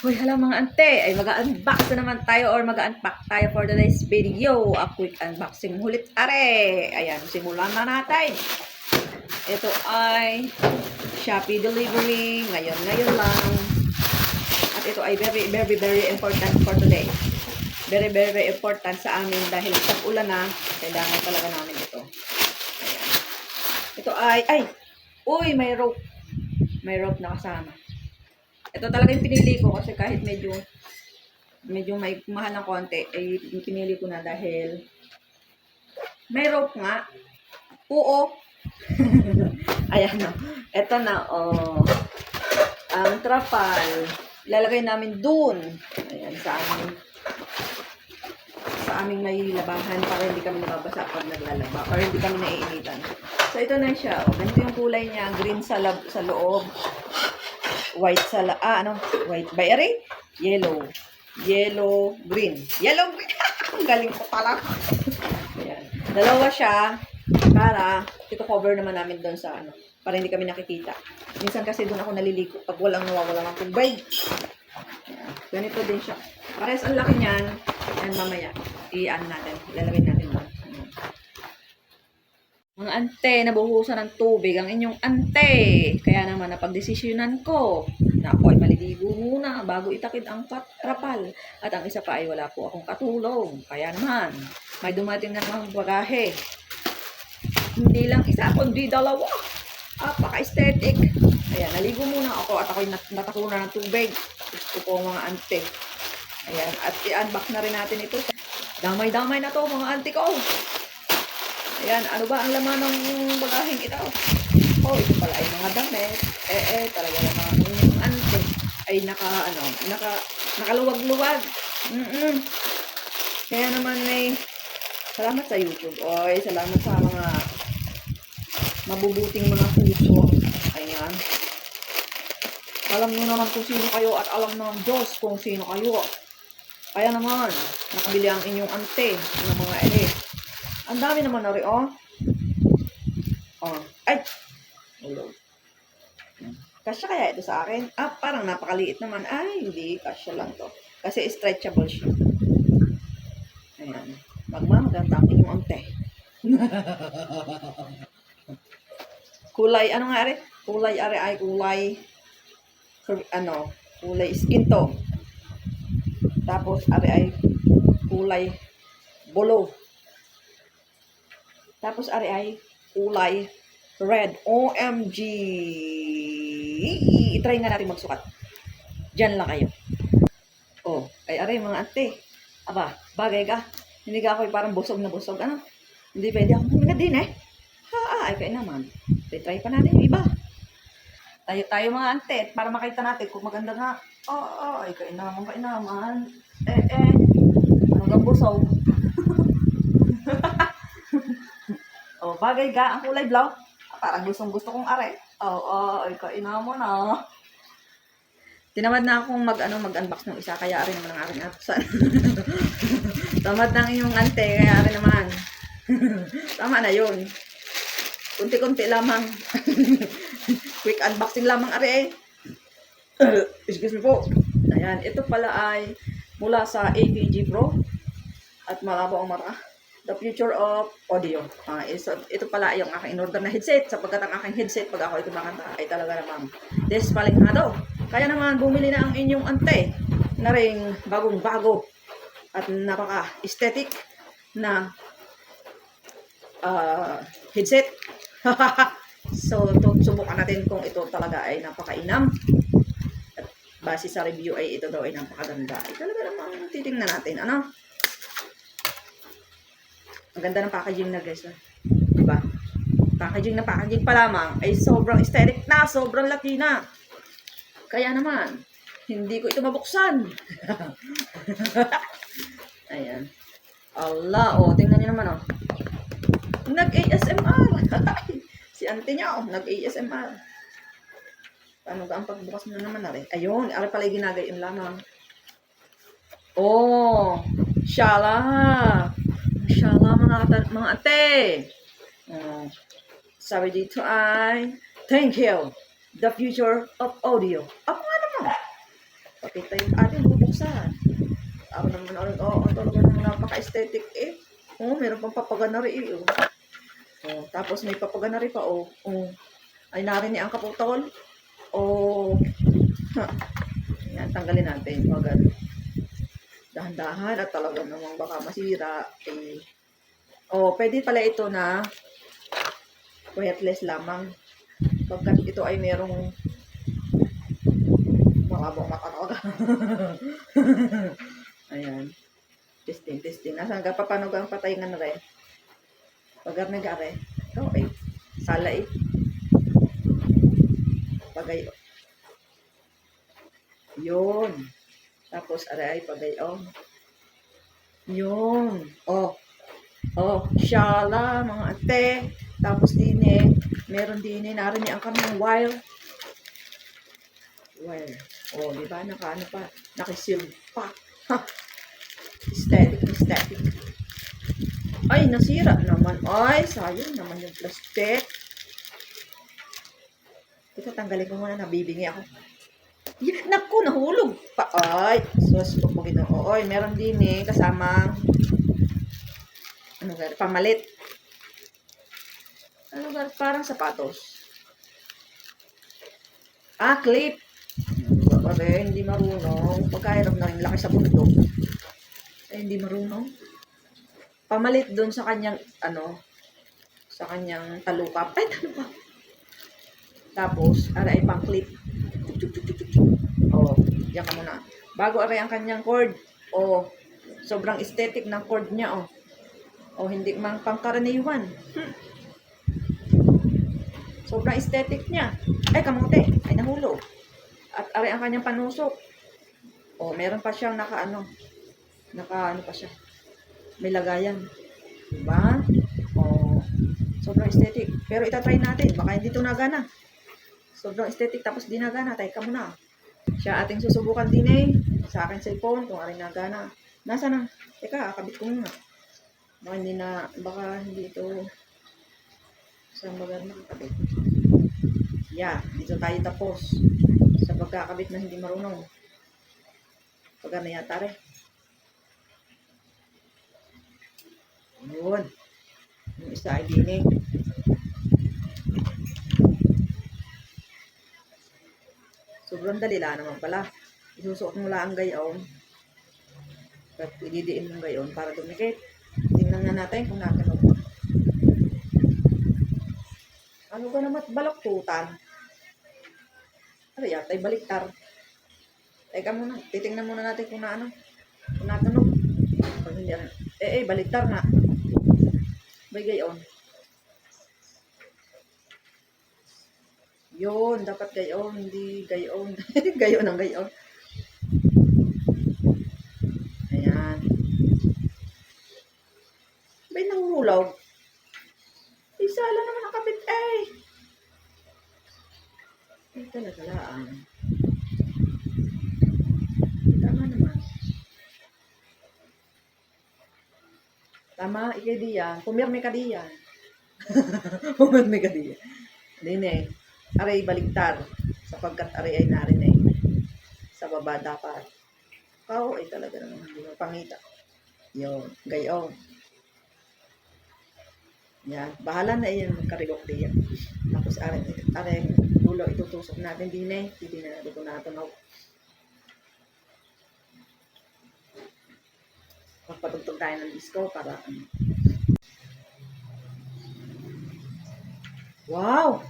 Hoy, hala mga ante, ay mag-unbox na naman tayo or mag-unpack tayo for today's video. A quick unboxing ulit are. Ayan, simulan na natin. Ito ay Shopee delivery. Ngayon lang. At ito ay very important for today. Very important sa amin dahil sa ulan na, kailangan talaga namin ito. Ayan. Ito ay, uy, may rope. May rope na kasama. Ito talaga yung pinili ko kasi kahit medyo may mahal ng konti, ay pinili ko na dahil may rope nga. Oo. Ayan o. Ito na o. Ang trapal. Ilalagay namin dun. Ayan, sa aming may labahan para hindi kami nababasa pag naglalaba or hindi kami naiinitan. So ito na siya. O, ganito yung kulay niya. Green sa loob. White sa white by are? Yellow, green. Ang galing ko pala. Ayan. Dalawa siya para ito cover naman namin doon sa para hindi kami nakikita. Minsan kasi doon ako naliligo pag nawawala ng tubig. Ayan. Ganito din siya. Parehas ang laki niyan. And mamaya, ilalagay natin doon. Mga ante, nabuhusan ng tubig ang inyong ante. Kaya naman napagdesisyonan ko na ako ay maliligo muna bago itakid ang trapal. At ang isa pa ay wala po akong katulong. Kaya naman, may dumating na mga bagahe. Hindi lang isa, kundi dalawa. Apaka-aesthetic. Ayan, naligo muna ako at ako'y natakunan ng tubig. Gusto po mga ante. Ayan, at i-unbox na rin natin ito. Damay-damay na to mga ante ko. Ayan, ano ba ang laman ng bagaheng ito? Oh, ito pala ay mga damit. Talaga naman yung ante ay nakaluwag-luwag. Kaya naman may salamat sa YouTube. Oy, salamat sa mga mabubuting mga puso. Ayan. Alam nyo naman kung sino kayo at alam ng Diyos kung sino kayo. Kaya naman, nakabili ang inyong ante ng mga Ang dami naman na rin, oh. Ay! Hello. Kasya kaya ito sa akin? Parang napakaliit naman. Ay, hindi. Kasya lang to. Kasi stretchable siya. Ayan. Maganda ang inyong ante. Kulay, ano nga rin? Kulay skin tone. Tapos, ay kulay bolo. Tapos, ay kulay red. OMG! I-try nga natin magsukat. Diyan lang kayo. Oh, ay mga ante. Aba, bagay ka. Hindi ka ako parang busog na busog. Ano? Hindi pwede ako huminga din ay kaya naman. I-try pa natin yung iba. Tayo mga ante. Para makita natin kung maganda nga. Ay kaya naman. Ano kang busog? Oh, bagay ka, ang kulay blaw. Parang gusto kong are. Ay, kaina mo na. Tinamad na akong mag-unbox ng isa, kaya rin naman ang aking absan. Tamad ng iyong ante, kaya rin naman. Tama na yun. Kunti-kunti lamang. Quick unboxing lamang are. Excuse me po. Ayan, ito pala ay mula sa APG Pro. At malabo ang mata. The future of audio. Ito pala yung aking in-order na headset. Sapagkat ang aking headset pag ako ay kumakanta ay talaga namang despalingado. Kaya naman bumili na ang inyong ante na ring bagong-bago at napaka-aesthetic na headset. So, subukan natin kung ito talaga ay napakainam. At base sa review ay ito daw ay napakaganda. Ay talaga namang titingnan natin. Ano? Ang ganda ng packaging na guys. Diba? Packaging pa lamang ay sobrang aesthetic na, sobrang laki na. Kaya naman, hindi ko ito mabuksan. Ayan. Allah, tingnan niyo naman Nag-ASMR. Si auntie niya nag-ASMR. Paano ka ang pagbukas mo naman Ayun, pala yung ginagayon lamang. Shala. Inshallah mga ate. Sabi dito ay thank you. The future of audio. Ako nga naman. Pakita yung ating bubuksan. Ako naman ulit, talaga naman napaka-aesthetic eh. Meron pang papaganari eh. Tapos may papaganari pa ay narinig ang kaputol. Ha. Yan, tanggalin natin. Pag dahan-dahan at talaga namang baka masira. Pwede pala ito na wireless lamang. Pagkat ito ay merong makabong makakaga. Ayan. Testing. Nasaan ka? Paano ka ang patayin nga rin? Pagar na gare. Sala eh. Pagay. Yun. Tapos aray pagay. Yun. Shala, mga ate. Tapos meron narinig ang kami wire. Di ba? Nakaano pa? Nakisilb pa. Ha! Aesthetic. Ay, nasira naman. Ay, sayang naman yung plastic. Ito, tanggalin ko muna. Nabibingi ako. Naku, nahulog pa. Ay, sus, pupugin ako. Meron din kasamang pamalit. Parang sapatos. Clip. Hindi marunong. Pagkahirap na rin laki sa bundok. Hindi marunong. Pamalit doon sa kanyang, sa kanyang talukap. Talukap. Tapos, aray pang clip. Yan ka muna. Bago aray ang kanyang cord. Sobrang aesthetic ng cord niya, hindi mang pangkaraniwan. Sobrang aesthetic niya. Ay, kamote. Ay, nahulog. At aray ang kanyang panusok. Meron pa siyang naka pa siya. May lagayan. Diba? Sobrang aesthetic. Pero itatry natin. Baka hindi ito nagana. Sobrang aesthetic. Tapos di nagana. Try ka muna. Siya ating susubukan din sa akin cellphone. Kung aring nagana. Nasa na? Teka, akabit ko muna. Baka hindi ito sa bagar makakabit. Dito tayo tapos. Sa pagkakabit na hindi marunong. Pagka na yata rin. Yun. Yung isa ay dinig. Sobrang dalila naman pala. Isusuot mo lang ang gayon. At ididiin mong gayon para dumikit. Tingnan nga natin kung nakanog. Ano ba naman baloktutan? Ano yata ay baliktar. Teka muna. Titingnan muna natin kung natunog. Pag hindi baliktar na. May gayon. Yun, dapat gayon, hindi gayon. Gayon ang gayon. Ayan. May nanghulaw. Isa lang naman nakapit Ay, talaga laan. Tama naman. Tama, ikay diyan. Pumirme ka diyan. Pumirme ka diyan. Hindi aray baligtar. Sapagkat aray ay narinig. Sa baba dapat. Ay talaga naman. Hindi mo pangita. Yun. Gayon. Yan. Bahala na iyan magkarigok diyan. Tapos aray dulo itutusok natin din Hindi na natin kung natunaw. Magpatugtog tayo ng disco para Wow!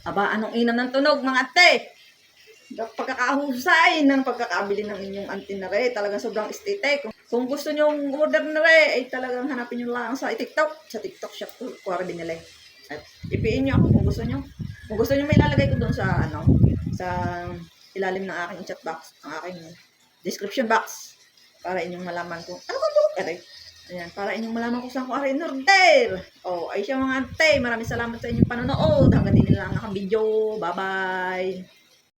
Aba, anong inam ng tunog, mga ate? Pagkakahusay ng pagkakabili ng inyong antinare. Talagang sobrang aesthetic. Kung gusto nyo order na ay talagang hanapin nyo lang sa TikTok. Sa TikTok shop ko, kuwara din nila. At ipiin nyo ako kung gusto nyo. Kung gusto nyo, may lalagay ko doon sa sa ilalim ng aking chat box, ang aking description box. Para inyong malaman kung ano ba po? Ayan, para inyong malaman kung saan ko ari in order. Oh, ay siya mga ante. Maraming salamat sa inyong panonood. Hanggang din lang nakabidyo. Bye-bye.